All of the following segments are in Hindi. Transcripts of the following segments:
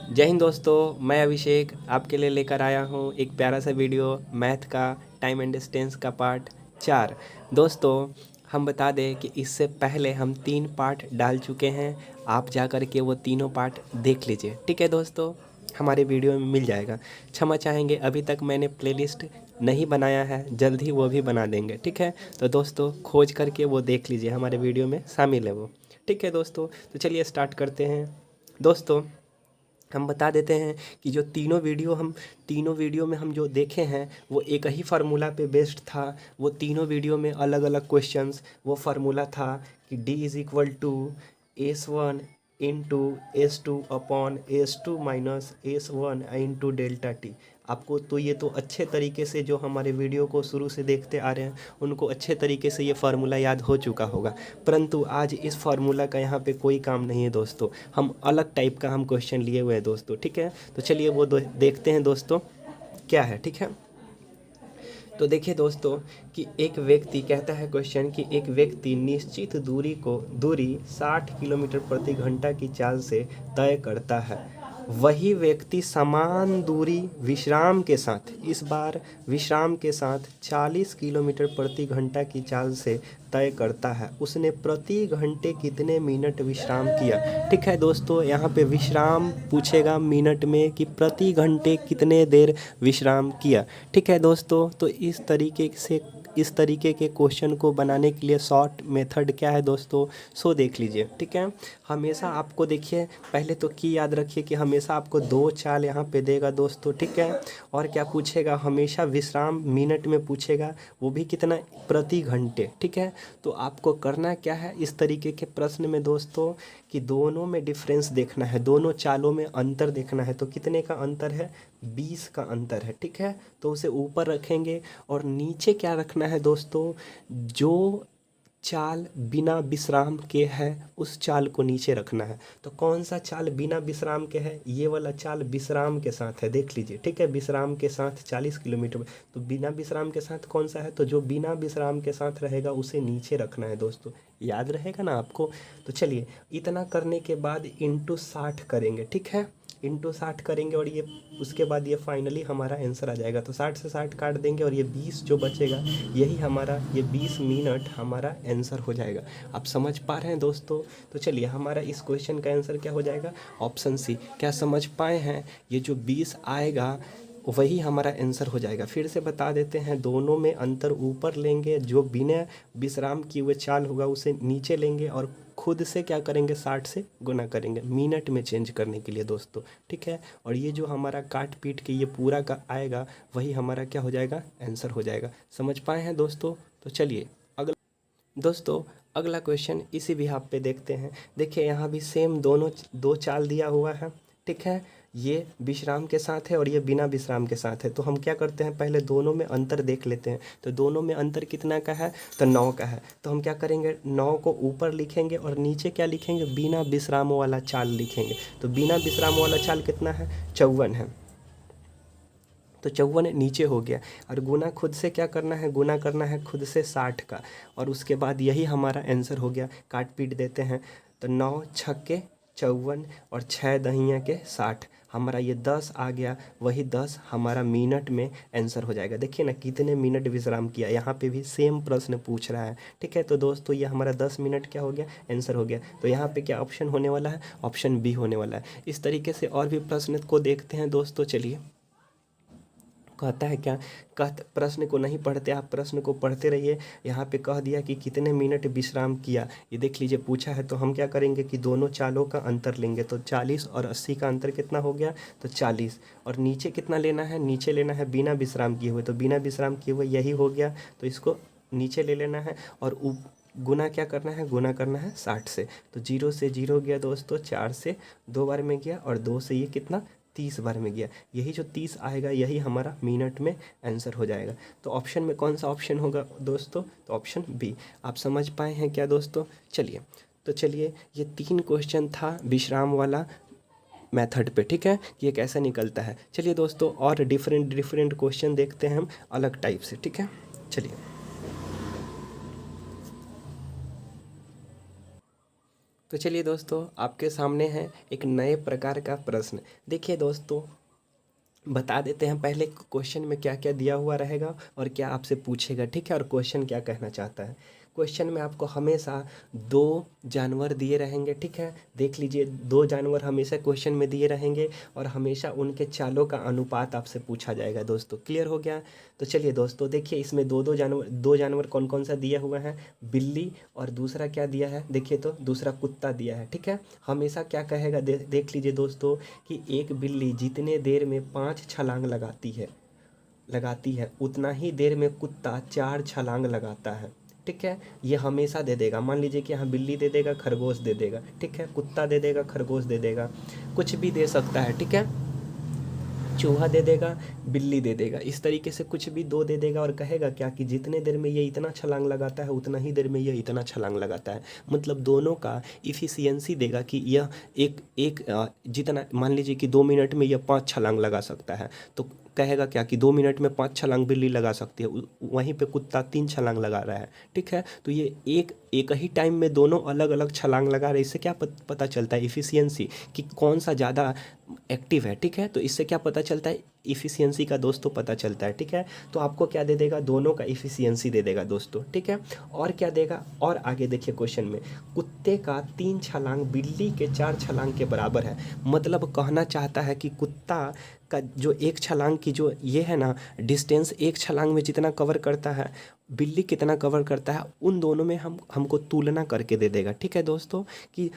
जय हिंद दोस्तों, मैं अभिषेक आपके लिए लेकर आया हूँ एक प्यारा सा वीडियो मैथ का टाइम एंड डिस्टेंस का पार्ट 4। दोस्तों, हम बता दें कि इससे पहले हम 3 पार्ट डाल चुके हैं। आप जा कर के वो तीनों पार्ट देख लीजिए, ठीक है दोस्तों। हमारे वीडियो में मिल जाएगा। क्षमा चाहेंगे, अभी तक मैंने प्लेलिस्ट नहीं बनाया है, जल्द ही वो भी बना देंगे, ठीक है। तो दोस्तों खोज करके वो देख लीजिए, हमारे वीडियो में शामिल है वो, ठीक है दोस्तों। तो चलिए स्टार्ट करते हैं। दोस्तों, हम बता देते हैं कि जो तीनों वीडियो में हम जो देखे हैं वो एक ही फार्मूला पे बेस्ड था। वो तीनों वीडियो में अलग अलग क्वेश्चंस, वो फार्मूला था कि D is equal to S1 into S2 upon S2 minus S1 into delta T. आपको तो ये तो अच्छे तरीके से, जो हमारे वीडियो को शुरू से देखते आ रहे हैं उनको अच्छे तरीके से ये फार्मूला याद हो चुका होगा। परंतु आज इस फार्मूला का यहाँ पे कोई काम नहीं है दोस्तों। हम अलग टाइप का हम क्वेश्चन लिए हुए हैं दोस्तों, ठीक है। तो चलिए वो देखते हैं दोस्तों क्या है, ठीक है। तो देखिए दोस्तों कि एक व्यक्ति कहता है क्वेश्चन कि एक व्यक्ति निश्चित दूरी 60 किलोमीटर प्रति घंटा की चाल से तय करता है। वही व्यक्ति समान दूरी विश्राम के साथ, इस बार विश्राम के साथ 40 किलोमीटर प्रति घंटा की चाल से तय करता है। उसने प्रति घंटे कितने मिनट विश्राम किया। ठीक है दोस्तों, यहाँ पे विश्राम पूछेगा मिनट में कि प्रति घंटे कितने देर विश्राम किया। ठीक है दोस्तों, तो इस तरीके के क्वेश्चन को बनाने के लिए शॉर्ट मेथड क्या है दोस्तों, सो देख लीजिए। ठीक है, हमेशा आपको देखिए, पहले तो की याद रखिए कि हमेशा आपको 2 चाल यहाँ पे देगा दोस्तों। ठीक है, और क्या पूछेगा, हमेशा विश्राम मिनट में पूछेगा, वो भी कितना, प्रति घंटे। ठीक है, तो आपको करना क्या है इस तरीके के प्रश्न में दोस्तों कि दोनों में डिफरेंस देखना है, दोनों चालों में अंतर देखना है। तो कितने का अंतर है, 20 का अंतर है। ठीक है, तो उसे ऊपर रखेंगे और नीचे क्या रखना है दोस्तों, जो चाल बिना विश्राम के है उस चाल को नीचे रखना है। तो कौन सा चाल बिना विश्राम के है, ये वाला चाल विश्राम के साथ है, देख लीजिए। ठीक है, विश्राम के साथ 40 किलोमीटर, तो बिना विश्राम के साथ कौन सा है, तो जो बिना विश्राम के साथ रहेगा उसे नीचे रखना है दोस्तों। याद रहेगा ना आपको। तो चलिए, इतना करने के बाद इंटू 60 करेंगे। ठीक है, इंटू 60 करेंगे और ये उसके बाद ये फाइनली हमारा आंसर आ जाएगा। तो 60 से 60 काट देंगे और ये 20 जो बचेगा, यही हमारा, ये 20 मिनट हमारा आंसर हो जाएगा। आप समझ पा रहे हैं दोस्तों। तो चलिए, हमारा इस क्वेश्चन का आंसर क्या हो जाएगा, ऑप्शन सी। क्या समझ पाए हैं, ये जो 20 आएगा वही हमारा आंसर हो जाएगा। फिर से बता देते हैं, दोनों में अंतर ऊपर लेंगे, जो बिना विश्राम किए हुए चाल होगा उसे नीचे लेंगे और खुद से क्या करेंगे, 60 से गुना करेंगे मिनट में चेंज करने के लिए दोस्तों। ठीक है, और ये जो हमारा काट पीट के ये पूरा का आएगा वही हमारा क्या हो जाएगा, आंसर हो जाएगा। समझ पाए हैं दोस्तों। तो चलिए दोस्तों अगला क्वेश्चन इसी बिहाफ पे देखते हैं। देखिए, यहाँ भी सेम दोनों 2 चाल दिया हुआ है। ठीक है, ये विश्राम के साथ है और ये बिना विश्राम के साथ है। तो हम क्या करते हैं, पहले दोनों में अंतर देख लेते हैं। तो दोनों में अंतर कितना का है, तो 9 का है। तो हम क्या करेंगे, 9 को ऊपर लिखेंगे और नीचे क्या लिखेंगे, बिना विश्राम वाला चाल लिखेंगे। तो बिना विश्राम वाला चाल कितना है, 54 है। तो 54 नीचे हो गया, और गुना खुद से क्या करना है, गुना करना है खुद से 60 का, और उसके बाद यही हमारा आंसर हो गया। काट पीट देते हैं, तो 9 छक्के 54 और 6 दहिया के 60, हमारा ये 10 आ गया। वही 10 हमारा मिनट में आंसर हो जाएगा। देखिए ना, कितने मिनट विश्राम किया, यहाँ पे भी सेम प्रश्न पूछ रहा है। ठीक है, तो दोस्तों ये हमारा 10 मिनट क्या हो गया, आंसर हो गया। तो यहाँ पे क्या ऑप्शन होने वाला है, ऑप्शन बी होने वाला है। इस तरीके से और भी प्रश्न को देखते हैं दोस्तों। चलिए, कहता है क्या, प्रश्न को नहीं पढ़ते, आप प्रश्न को पढ़ते रहिए। यहाँ पे कह दिया कि कितने मिनट विश्राम किया, ये देख लीजिए पूछा है। तो हम क्या करेंगे कि दोनों चालों का अंतर लेंगे। तो 40 और 80 का अंतर कितना हो गया, तो 40। और नीचे कितना लेना है, नीचे लेना है बिना विश्राम किए हुए। तो बिना विश्राम किए हुए यही हो गया, तो इसको नीचे ले लेना है। और गुना क्या करना है, गुना करना है 60 से। तो 0 से 0 गया दोस्तों, 4 से 2 बार में गया, और 2 से ये कितना, 30 बार में गया। यही जो 30 आएगा यही हमारा मिनट में आंसर हो जाएगा। तो ऑप्शन में कौन सा ऑप्शन होगा दोस्तों, तो ऑप्शन बी। आप समझ पाए हैं क्या दोस्तों। चलिए, तो चलिए, ये 3 क्वेश्चन था विश्राम वाला मेथड पे। ठीक है, कि ये कैसे निकलता है। चलिए दोस्तों, और डिफरेंट क्वेश्चन देखते हैं हम अलग टाइप से। ठीक है, चलिए तो चलिए दोस्तों, आपके सामने है एक नए प्रकार का प्रश्न। देखिए दोस्तों, बता देते हैं पहले क्वेश्चन में क्या क्या दिया हुआ रहेगा और क्या आपसे पूछेगा, ठीक है, और क्वेश्चन क्या कहना चाहता है। क्वेश्चन में आपको हमेशा दो जानवर दिए रहेंगे, ठीक है, देख लीजिए, दो जानवर हमेशा क्वेश्चन में दिए रहेंगे और हमेशा उनके चालों का अनुपात आपसे पूछा जाएगा। दोस्तों क्लियर हो गया। तो चलिए दोस्तों, देखिए इसमें दो जानवर कौन कौन सा दिया हुआ है, बिल्ली, और दूसरा क्या दिया है, देखिए तो दूसरा कुत्ता दिया है, ठीक है। हमेशा क्या कहेगा, देख लीजिए दोस्तों, कि एक बिल्ली जितने देर में 5 छलांग लगाती है उतना ही देर में कुत्ता 4 छलांग लगाता है, ठीक है। ये हमेशा दे देगा। मान लीजिए कि यहाँ बिल्ली दे देगा, खरगोश दे देगा, ठीक है, कुत्ता दे देगा, खरगोश दे देगा, कुछ भी दे सकता है, ठीक है, चूहा दे देगा, बिल्ली दे देगा, इस तरीके से कुछ भी दो दे देगा और कहेगा क्या कि जितने देर में ये इतना छलांग लगाता है उतना ही देर में ये इतना छलांग लगाता है। मतलब दोनों का इफ़िशियंसी देगा कि यह एक एक जितना, मान लीजिए कि 2 मिनट में यह 5 छलांग लगा सकता है, तो कहेगा क्या कि 2 मिनट में 5 छलांग बिल्ली लगा सकती है, वहीं पे कुत्ता 3 छलांग लगा रहा है, ठीक है। तो ये एक एक ही टाइम में दोनों अलग अलग छलांग लगा रहे हैं। इससे क्या पता चलता है, इफ़िशियंसी, कि कौन सा ज़्यादा एक्टिव है, ठीक है। तो इससे क्या पता चलता है, इफ़िशियंसी का दोस्तों पता चलता है, ठीक है। तो आपको क्या दे देगा, दोनों का इफ़िशियंसी दे देगा दोस्तों, ठीक है। और क्या देगा, और आगे देखिए क्वेश्चन में, कुत्ते का 3 छलांग बिल्ली के 4 छलांग के बराबर है। मतलब कहना चाहता है कि कुत्ता का जो एक छलांग की जो ये है ना डिस्टेंस, एक छलांग में जितना कवर करता है बिल्ली कितना कवर करता है, उन दोनों में हमको तुलना करके दे देगा, ठीक है दोस्तों, कि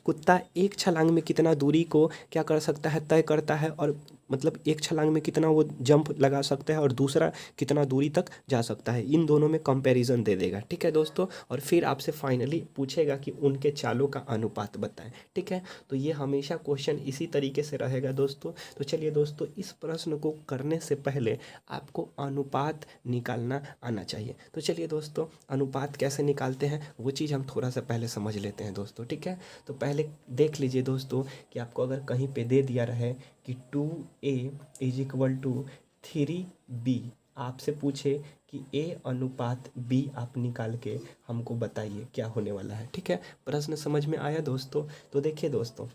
कुत्ता एक छलांग में कितना दूरी को क्या कर सकता है, तय करता है, और मतलब एक छलांग में कितना वो जंप लगा सकता है और दूसरा कितना दूरी तक जा सकता है, इन दोनों में कंपैरिजन दे देगा, ठीक है दोस्तों। और फिर आपसे फाइनली पूछेगा कि उनके चालों का अनुपात बताएं, ठीक है। तो ये हमेशा क्वेश्चन इसी तरीके से रहेगा दोस्तों। तो चलिए दोस्तों, इस प्रश्न को करने से पहले आपको अनुपात निकालना आना चाहिए। तो चलिए दोस्तों, अनुपात कैसे निकालते हैं वो चीज़ हम थोड़ा सा पहले समझ लेते हैं दोस्तों, ठीक है। तो पहले देख लीजिए दोस्तों कि आपको अगर कहीं पे दे दिया रहे कि 2a is equal to 3b, आपसे पूछे कि a अनुपात b, आप निकाल के हमको बताइए क्या होने वाला है, ठीक है। प्रश्न समझ में आया दोस्तों। तो देखिए दोस्तों,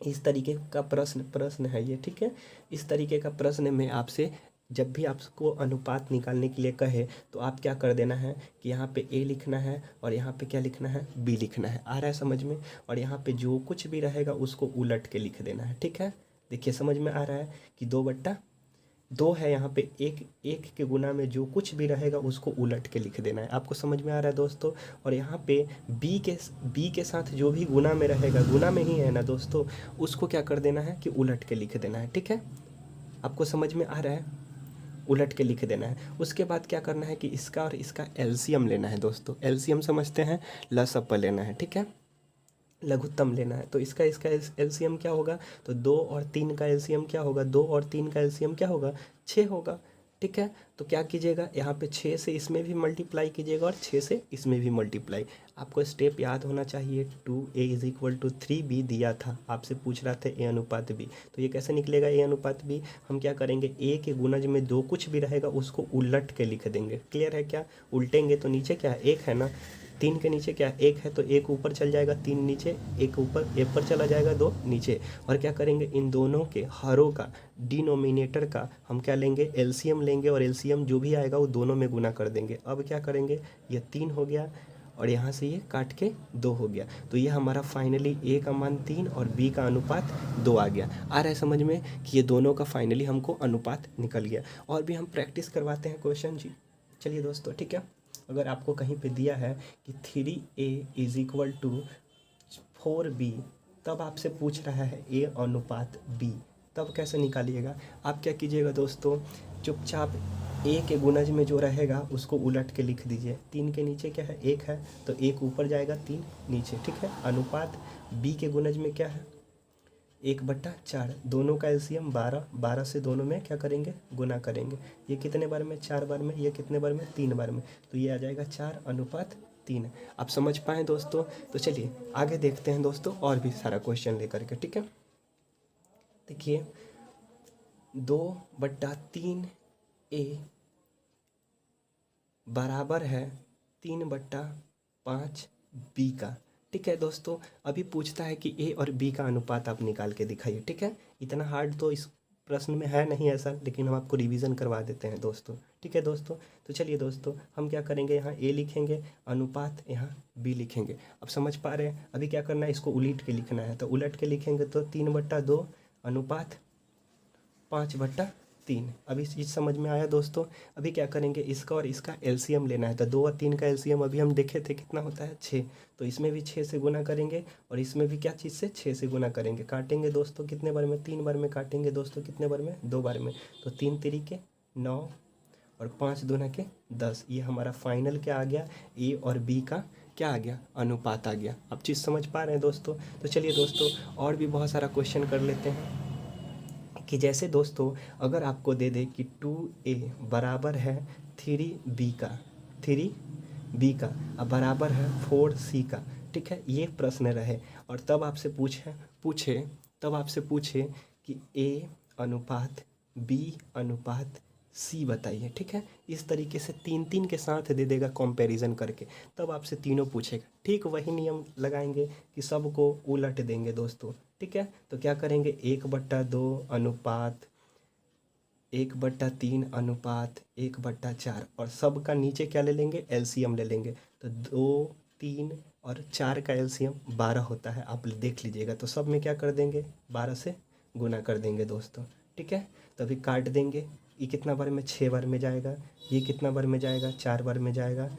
इस तरीके का प्रश्न है ये, ठीक है। इस तरीके का प्रश्न में आपसे जब भी आपको अनुपात निकालने के लिए कहे तो आप क्या कर देना है कि यहाँ पे a लिखना है और यहाँ पे क्या लिखना है, b लिखना है, आ रहा है समझ में। और यहाँ पे जो कुछ भी रहेगा उसको उलट के लिख देना है, ठीक है। देखिए समझ में आ रहा है कि 2/2 है, यहाँ पे एक एक के गुना में जो कुछ भी रहेगा उसको उलट के लिख देना है। आपको समझ में आ रहा है दोस्तों। और यहाँ पे b के साथ जो भी गुना में रहेगा, गुना में ही है ना दोस्तों, उसको क्या कर देना है कि उलट के लिख देना है, ठीक है। आपको समझ में आ रहा है, उलट के लिख देना है। उसके बाद क्या करना है कि इसका और इसका एलसीएम लेना है दोस्तों। एलसीएम समझते हैं, लसअप लेना है, ठीक है, लघुत्तम लेना है। तो इसका इसका एलसीएम क्या होगा, तो 2 और 3 का एलसीएम क्या होगा, 2 और 3 का एलसीएम क्या होगा, 6 होगा, ठीक है। तो क्या कीजिएगा, यहाँ पे 6 से इसमें भी मल्टीप्लाई कीजिएगा और 6 से इसमें भी मल्टीप्लाई। आपको स्टेप याद होना चाहिए, 2a is equal to 3b दिया था, आपसे पूछ रहा था a अनुपात b। तो ये कैसे निकलेगा a अनुपात b, हम क्या करेंगे, a के गुणज में जो कुछ भी रहेगा उसको उलट के लिख देंगे। क्लियर है क्या, उल्टेंगे तो नीचे क्या है, 1 है ना, 3 के नीचे क्या है, 1 है, तो 1 ऊपर चल जाएगा, 3 नीचे, 1 ऊपर, 1 पर चला जाएगा, 2 नीचे। और क्या करेंगे, इन दोनों के हरों का, डिनोमिनेटर का हम क्या लेंगे, एलसीएम लेंगे, और एलसीएम जो भी आएगा वो दोनों में गुना कर देंगे। अब क्या करेंगे, ये 3 हो गया और यहाँ से ये काट के 2 हो गया। तो ये हमारा फाइनली a का मान 3 और b का अनुपात 2 आ गया। आ रहा है समझ में कि ये दोनों का फाइनली हमको अनुपात निकल गया। और भी हम प्रैक्टिस करवाते हैं क्वेश्चन जी। चलिए दोस्तों, ठीक है। अगर आपको कहीं पे दिया है कि 3a is equal to 4b, तब आपसे पूछ रहा है a अनुपात b, तब कैसे निकालिएगा। आप क्या कीजिएगा दोस्तों, चुपचाप a के गुणज में जो रहेगा उसको उलट के लिख दीजिए। 3 के नीचे क्या है, 1 है, तो 1 ऊपर जाएगा, 3 नीचे, ठीक है। अनुपात b के गुणज में क्या है, 1/4, दोनों का एलसीएम 12, 12 से दोनों में क्या करेंगे, गुना करेंगे। ये कितने बार में, 4 बार में, ये कितने बार में, 3 बार में, तो ये आ जाएगा 4/3। आप समझ पाएँ दोस्तों। तो चलिए आगे देखते हैं दोस्तों, और भी सारा क्वेश्चन लेकर के, ठीक है। देखिए 2/3a बराबर है 3/5b का, ठीक है दोस्तों, अभी पूछता है कि ए और बी का अनुपात आप निकाल के दिखाइए। ठीक है, इतना हार्ड तो इस प्रश्न में है नहीं ऐसा, लेकिन हम आपको रिवीजन करवा देते हैं दोस्तों। ठीक है दोस्तों, तो चलिए दोस्तों हम क्या करेंगे, यहाँ ए लिखेंगे, अनुपात यहाँ बी लिखेंगे। अब समझ पा रहे हैं, अभी क्या करना है, इसको उलट के लिखना है। तो उलट के लिखेंगे तो 3/2 अनुपात 5/3। अभी चीज़ समझ में आया दोस्तों। अभी क्या करेंगे, इसका और इसका एलसीएम लेना है। तो 2 और 3 का एलसीएम अभी हम देखे थे कितना होता है, 6। तो इसमें भी 6 से गुना करेंगे और इसमें भी क्या चीज़ से, 6 से गुना करेंगे। काटेंगे दोस्तों कितने बार में, 3 बार में काटेंगे दोस्तों। कितने बार में, 2 बार में। तो 3 तिरिके 9 और 5 दूना के 10। ये हमारा फाइनल क्या आ गया, ए और बी का क्या आ गया, अनुपात आ गया। अब चीज़ समझ पा रहे हैं दोस्तों। तो चलिए दोस्तों और भी बहुत सारा क्वेश्चन कर लेते हैं कि जैसे दोस्तों अगर आपको दे दे कि 2a बराबर है 3b का, 3b का अब बराबर है 4c का। ठीक है, ये प्रश्न रहे और तब आपसे पूछे कि a अनुपात b अनुपात c बताइए। ठीक है, इस तरीके से 3 के साथ दे देगा कंपैरिजन करके, तब आपसे तीनों पूछेगा। ठीक वही नियम लगाएंगे कि सबको उलट देंगे दोस्तों। ठीक है, तो क्या करेंगे, 1/2 अनुपात 1/3 अनुपात 1/4 और सब का नीचे क्या ले लेंगे, एलसीएम ले लेंगे। तो 2, 3 और 4 का एलसीएम 12 होता है, आप देख लीजिएगा। तो सब में क्या कर देंगे, 12 से गुना कर देंगे दोस्तों। ठीक है, तो अभी काट देंगे। ये कितना बार में, 6 बार में जाएगा। ये कितना बार में जाएगा, 4 बार में जाएगा।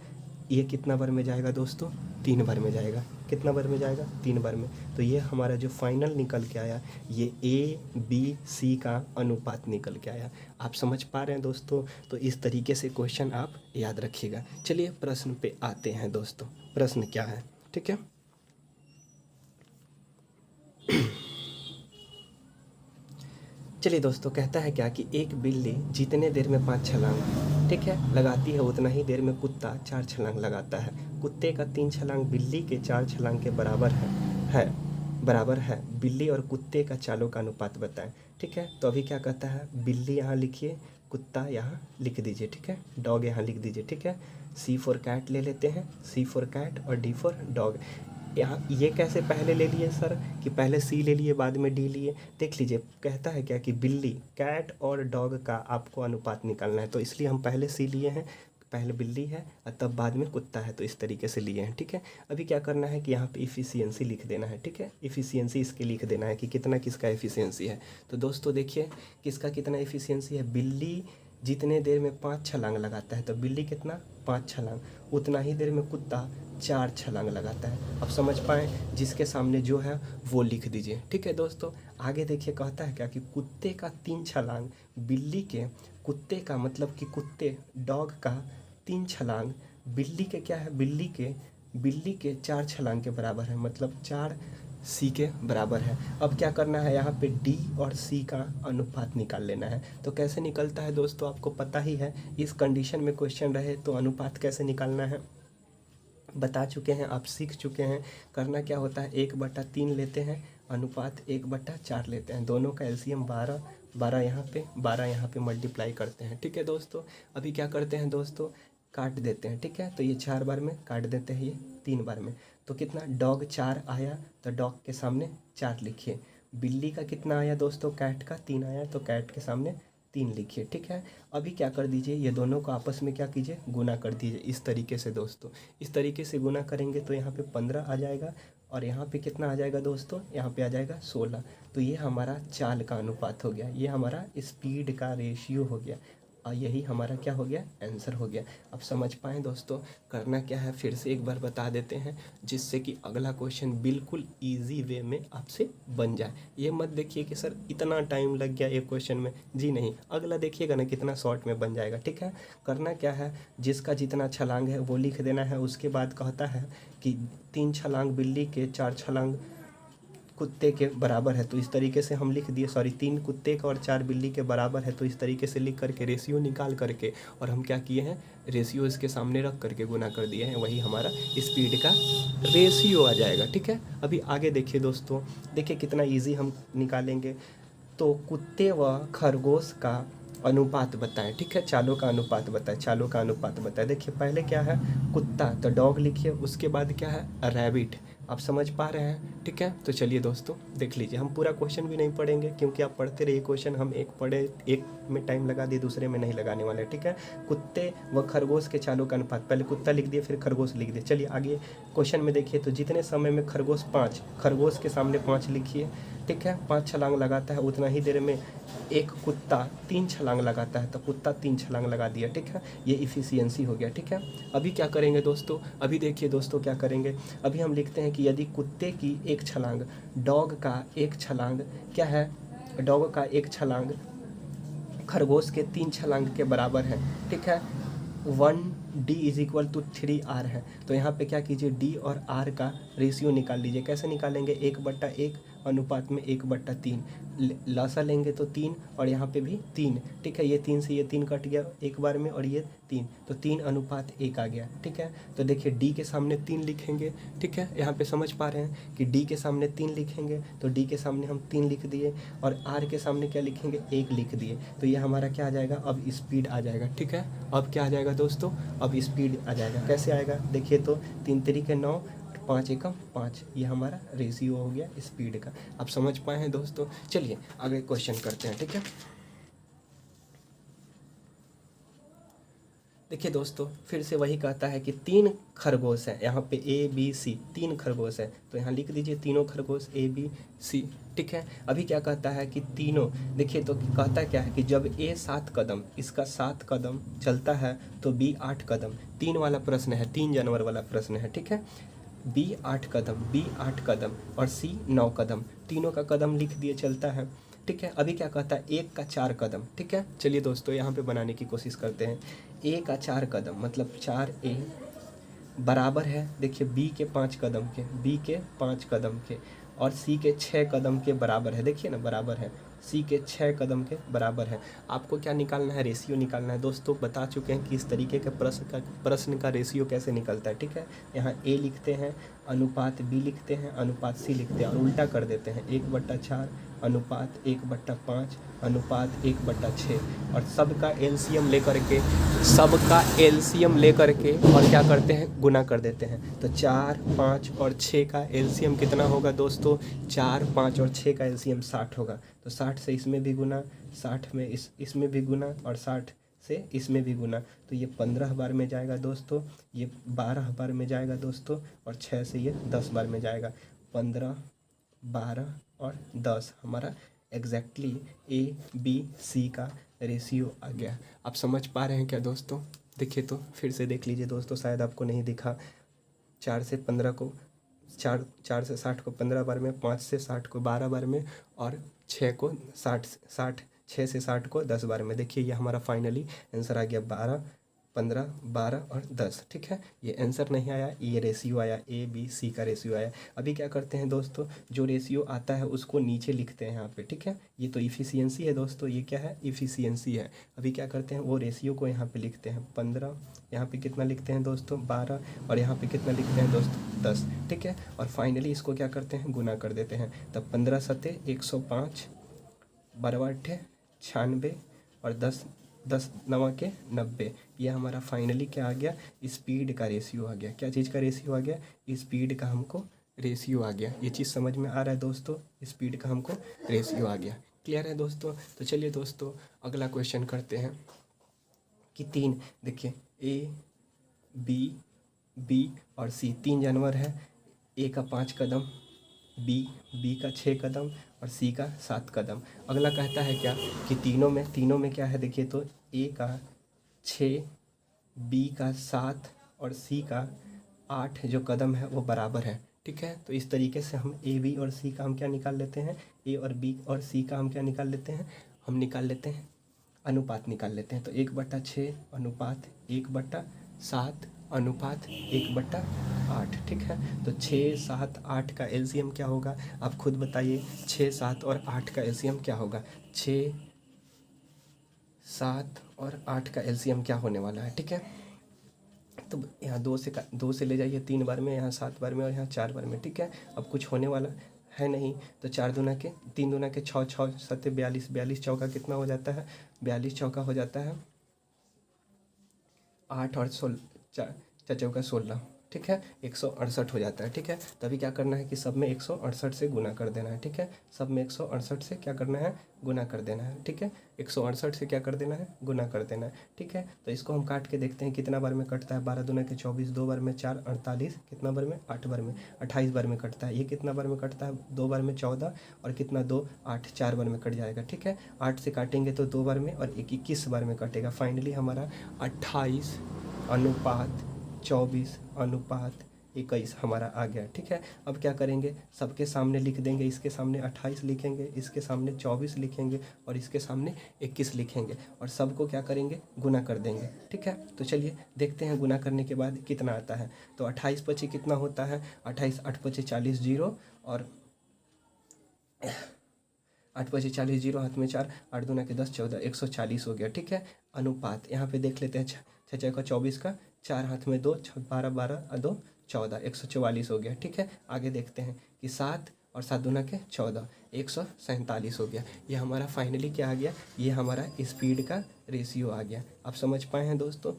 ये कितना बार में जाएगा दोस्तों, 3 बार में जाएगा। कितना बार में जाएगा, 3 बार में। तो ये हमारा जो फाइनल निकल के आया, ये ए बी सी का अनुपात निकल के आया। आप समझ पा रहे हैं दोस्तों। तो इस तरीके से क्वेश्चन आप याद रखिएगा। चलिए प्रश्न पे आते हैं दोस्तों। प्रश्न क्या है, ठीक है। चलिए दोस्तों, कहता है क्या कि एक बिल्ली जितने देर में 5 छलांग, ठीक है, लगाती है उतना ही देर में कुत्ता 4 छलांग लगाता है। कुत्ते का 3 छलांग बिल्ली के 4 छलांग के बराबर है। बिल्ली और कुत्ते का चालों का अनुपात बताएं। ठीक है, तो अभी क्या कहता है, बिल्ली यहाँ लिखिए, कुत्ता यहाँ लिख दीजिए। ठीक है, डॉग यहाँ लिख दीजिए। ठीक है, C फॉर कैट ले लेते हैं, C फॉर कैट और D फॉर डॉग। यहाँ ये कैसे पहले ले लिए सर, कि पहले सी ले लिए बाद में डी लिए। देख लीजिए, कहता है क्या कि बिल्ली, कैट और डॉग का आपको अनुपात निकालना है। तो इसलिए हम पहले सी लिए हैं, पहले बिल्ली है और तब बाद में कुत्ता है, तो इस तरीके से लिए हैं। ठीक है, अभी क्या करना है कि यहाँ पे इफ़िशियंसी लिख देना है। ठीक है, इफ़िशियंसी इसके लिख देना है कि कितना किसका एफिशिएंसी है। तो दोस्तों देखिए, किसका कितना एफिशिएंसी है, बिल्ली जितने देर में 5 छलांग लगाता है, तो बिल्ली कितना, 5 छलांग, उतना ही देर में कुत्ता 4 छलांग लगाता है। अब समझ पाएँ, जिसके सामने जो है वो लिख दीजिए। ठीक है दोस्तों, आगे देखिए, कहता है क्या कि कुत्ते का 3 छलांग बिल्ली के, कुत्ते का मतलब कि कुत्ते डॉग का 3 छलांग बिल्ली के क्या है, बिल्ली के 4 छलांग के बराबर है, मतलब 4 सी के बराबर है। अब क्या करना है, यहाँ पे डी और सी का अनुपात निकाल लेना है। तो कैसे निकलता है दोस्तों, आपको पता ही है। इस कंडीशन में क्वेश्चन रहे तो अनुपात कैसे निकालना है बता चुके हैं, आप सीख चुके हैं। करना क्या होता है, 1/3 लेते हैं, अनुपात 1/4 लेते हैं। दोनों का एलसीएम 12 यहाँ पे मल्टीप्लाई करते हैं। ठीक है दोस्तों, अभी क्या करते हैं दोस्तों, काट देते हैं। ठीक है, तो ये 4 बार में काट देते हैं, ये 3 बार में। तो कितना, डॉग 4 आया, तो डॉग के सामने 4 लिखिए। बिल्ली का कितना आया दोस्तों, कैट का 3 आया, तो कैट के सामने 3 लिखिए। ठीक है, अभी क्या कर दीजिए, ये दोनों को आपस में क्या कीजिए, गुना कर दीजिए इस तरीके से दोस्तों। इस तरीके से गुना करेंगे तो यहाँ पे 15 आ जाएगा और यहाँ पे कितना आ जाएगा दोस्तों, यहाँ पे आ जाएगा 16। तो ये हमारा चाल का अनुपात हो गया, ये हमारा स्पीड का रेशियो हो गया और यही हमारा क्या हो गया, आंसर हो गया। अब समझ पाएँ दोस्तों, करना क्या है फिर से एक बार बता देते हैं, जिससे कि अगला क्वेश्चन बिल्कुल इजी वे में आपसे बन जाए। ये मत देखिए कि सर इतना टाइम लग गया एक क्वेश्चन में, जी नहीं, अगला देखिएगा ना कितना शॉर्ट में बन जाएगा। ठीक है, करना क्या है, जिसका जितना छलांग है वो लिख देना है। उसके बाद कहता है कि 3 छलांग बिल्ली के, 4 छलांग कुत्ते के बराबर है, तो इस तरीके से हम लिख दिए, 3 कुत्ते का और 4 बिल्ली के बराबर है, तो इस तरीके से लिख करके रेशियो निकाल करके और हम क्या किए हैं, रेशियो इसके सामने रख करके गुना कर दिए हैं, वही हमारा स्पीड का रेशियो आ जाएगा। ठीक है, अभी आगे देखिए दोस्तों, देखिए कितना ईजी हम निकालेंगे। तो कुत्ते व खरगोश का अनुपात बताएं। ठीक है, चालों का अनुपात बताएं। देखिए पहले क्या है, कुत्ता, तो डॉग लिखिए, उसके बाद क्या है, रैबिट, आप समझ पा रहे हैं? ठीक है, तो चलिए दोस्तों देख लीजिए, हम पूरा क्वेश्चन भी नहीं पढ़ेंगे क्योंकि आप पढ़ते रहिए क्वेश्चन, हम एक पढ़े, एक में टाइम लगा दिए, दूसरे में नहीं लगाने वाले। ठीक है, कुत्ते व खरगोश के चालों का अनुपात, पहले कुत्ता लिख दिए फिर खरगोश लिख दिए। चलिए आगे क्वेश्चन में देखिए, तो जितने समय में खरगोश 5, खरगोश के सामने 5 लिखिए। ठीक है, 5 छलांग लगाता है, उतना ही देर में एक कुत्ता 3 छलांग लगाता है, तो कुत्ता 3 छलांग लगा दिया। ठीक है, ये इफ़िशियंसी हो गया। ठीक है, अभी क्या करेंगे दोस्तों, अभी देखिए दोस्तों क्या करेंगे, अभी हम लिखते हैं कि यदि कुत्ते की 1 छलांग, डॉग का 1 छलांग क्या है, डॉग का 1 छलांग खरगोश के 3 छलांग के बराबर है। ठीक है, 1D is equal to 3R है, तो यहाँ पे क्या कीजिए, D और R का रेशियो निकाल लीजिए। कैसे निकालेंगे, 1/1 अनुपात में 1/3, लासा लेंगे तो 3 और यहाँ पे भी 3। ठीक है, ये 3 से ये 3 कट गया एक बार में और ये 3, तो 3:1 आ गया। ठीक है, तो देखिए D के सामने 3 लिखेंगे। ठीक है, यहाँ पे समझ पा रहे हैं कि D के सामने 3 लिखेंगे, तो D के सामने हम 3 लिख दिए और R के सामने क्या लिखेंगे, 1 लिख दिए, तो ये हमारा क्या आ जाएगा, अब स्पीड आ जाएगा। ठीक है, अब क्या आ जाएगा दोस्तों, अब स्पीड आ जाएगा। कैसे आएगा, देखिए तो 3 तरीके 9, 5 एकम 5, ये हमारा रेशियो हो गया स्पीड का। आप समझ पाए हैं दोस्तों? चलिए आगे क्वेश्चन करते हैं। ठीक है, देखिए दोस्तों फिर से वही कहता है कि 3 खरगोश हैं, यहाँ पे ABC 3 खरगोश हैं, तो यहाँ लिख दीजिए तीनों खरगोश ABC। ठीक है, अभी क्या कहता है कि तीनों, देखिए तो कहता क्या है कि जब A 7 कदम, इसका 7 कदम चलता है तो B 8 कदम, 3 वाला प्रश्न है, 3 जानवर वाला प्रश्न है। ठीक है, B 8 कदम, B 8 कदम और C 9 कदम, तीनों का कदम लिख दिए, चलता है। ठीक है, अभी क्या कहता है, 1 का 4 कदम। ठीक है, चलिए दोस्तों यहाँ पे बनाने की कोशिश करते हैं। A का 4 कदम मतलब 4A बराबर है, देखिए B के 5 कदम के, B के 5 कदम के और C के 6 कदम के बराबर है। देखिए ना, बराबर है, C के 6 कदम के बराबर है। आपको क्या निकालना है, रेशियो निकालना है। दोस्तों बता चुके हैं कि इस तरीके के प्रश्न का रेशियो कैसे निकलता है। ठीक है, यहाँ A लिखते हैं, अनुपात B लिखते हैं, अनुपात C लिखते हैं और उल्टा कर देते हैं, 1/4 अनुपात 1/5 अनुपात 1/6 और सबका एलसीएम लेकर के, सबका एलसीएम लेकर के और क्या करते हैं, गुना कर देते हैं। तो 4, 5 और 6 का एलसीएम कितना होगा दोस्तों, 4, 5 और 6 का एलसीएम 60 होगा। तो 60 से इसमें भी गुना, 60 में इसमें भी गुना और 60 से इसमें भी गुना, तो ये 15 बार में जाएगा दोस्तों, ये 12 बार में जाएगा दोस्तों और 6 से ये 10 बार में जाएगा। 15, 12 और 10 हमारा एग्जैक्टली ABC का रेशियो आ गया। आप समझ पा रहे हैं क्या दोस्तों? देखिए तो फिर से देख लीजिए दोस्तों, शायद आपको नहीं दिखा। 4 से 15 को 4 से 60 को 15 बार में, 5 से 60 को 12 बार में और 6 को 60 6 से 60 को 10 बार में। देखिए ये हमारा फाइनली आंसर आ गया 12, 15, 12 और 10। ठीक है, ये आंसर नहीं आया, ये रेशियो आया, ABC का रेशियो आया। अभी क्या करते हैं दोस्तों, जो रेशियो आता है उसको नीचे लिखते हैं यहाँ पे। ठीक है, ये तो इफ़िशियंसी है दोस्तों, ये क्या है, इफ़िशियंसी है। अभी क्या करते हैं, वो रेशियो को यहाँ पे लिखते हैं 15, यहाँ पे कितना लिखते हैं दोस्तों 12 और यहाँ पे कितना लिखते हैं दोस्तों 10। ठीक है, और फाइनली इसको क्या करते हैं, गुना कर देते हैं। तब 15 सते 105, 12 अट्ठे 96 और 10 9 के 90, ये हमारा फाइनली क्या आ गया, स्पीड का रेशियो आ गया। क्या चीज़ का रेशियो आ गया, स्पीड का हमको रेशियो आ गया। ये चीज़ समझ में आ रहा है दोस्तों, स्पीड का हमको रेशियो आ गया। क्लियर है दोस्तों? तो चलिए दोस्तों अगला क्वेश्चन करते हैं कि 3, देखिए B और C 3 जानवर है। A का 5 कदम, B का 6 कदम और C का 7 कदम। अगला कहता है क्या कि तीनों में क्या है, देखिए तो A का 6, B का 7 और C का 8 जो कदम है वो बराबर है। ठीक है, तो इस तरीके से हम B और C का हम क्या निकाल लेते हैं, A और B और C का हम क्या निकाल लेते हैं, हम निकाल लेते हैं अनुपात निकाल लेते हैं। तो 1/6 अनुपात 1/7 अनुपात 1/8। ठीक है, तो 6, 7, 8 का एलसीएम क्या होगा, आप खुद बताइए। 6, 7 और 8 का एलसीएम क्या होगा, 6, 7 और 8 का एलसीएम क्या होने वाला है। ठीक है, तो यहाँ 2 से ले जाइए 3 बार में, यहाँ 7 बार में और यहाँ 4 बार में। ठीक है, अब कुछ होने वाला है नहीं, तो 4 दूना के 3 दूना के 6, 6 सत्ते 42, 42 चौका कितना हो जाता है, 42 चौका हो जाता है 8 और 16, 4 चौका 16। ठीक है, 168 हो जाता है। ठीक है, तभी क्या करना है कि सब में 168 से गुना कर देना है। ठीक है, सब में 168 से क्या करना है, गुना कर देना है। ठीक है, 168 से क्या कर देना है, गुना कर देना है। ठीक है, तो इसको हम काट के देखते हैं कितना बार में कटता है। 12 दूना के 24, 2 बार में 4, 48, कितना बार में, 8 बार में, 28 बार में कटता है। ये कितना बार में कटता है, 2 बार में 14 और कितना 2, 8, 4 बार में कट जाएगा। ठीक है, 8 से काटेंगे तो 2 बार में और 21 बार में कटेगा। फाइनली हमारा 28 अनुपात 24 अनुपात 21 हमारा आ गया। ठीक है, अब क्या करेंगे, सबके सामने लिख देंगे। इसके सामने 28 लिखेंगे, इसके सामने 24 लिखेंगे और इसके सामने 21 लिखेंगे और सबको क्या करेंगे, गुना कर देंगे। ठीक है, तो चलिए देखते हैं गुना करने के बाद कितना आता है। तो 28 पची कितना होता है, 28 8 पची 40 जीरो और 8 पची 40 जीरो, हाथ में 4, 8 दूना के 10, 14, 140 हो गया। ठीक है, अनुपात यहाँ पे देख लेते हैं, 6 का 24 का, 4 हाथ में 2, 12 12 और 2 14, 144 हो गया। ठीक है, आगे देखते हैं कि 7 और 7 दूना के 14, 147 हो गया। ये हमारा फाइनली क्या आ गया, ये हमारा स्पीड का रेशियो आ गया। आप समझ पाए हैं दोस्तों,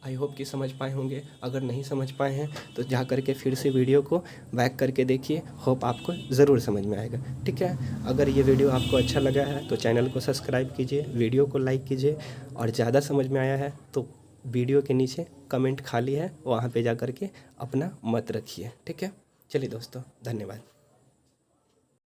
आई होप कि समझ पाए होंगे। अगर नहीं समझ पाए हैं तो जा करके फिर से वीडियो को बैक करके देखिए, होप आपको ज़रूर समझ में आएगा। ठीक है, अगर ये वीडियो आपको अच्छा लगा है तो चैनल को सब्सक्राइब कीजिए, वीडियो को लाइक कीजिए और ज़्यादा समझ में आया है तो वीडियो के नीचे कमेंट खाली है, वहाँ पे जा कर के अपना मत रखिए। ठीक है, चलिए दोस्तों, धन्यवाद।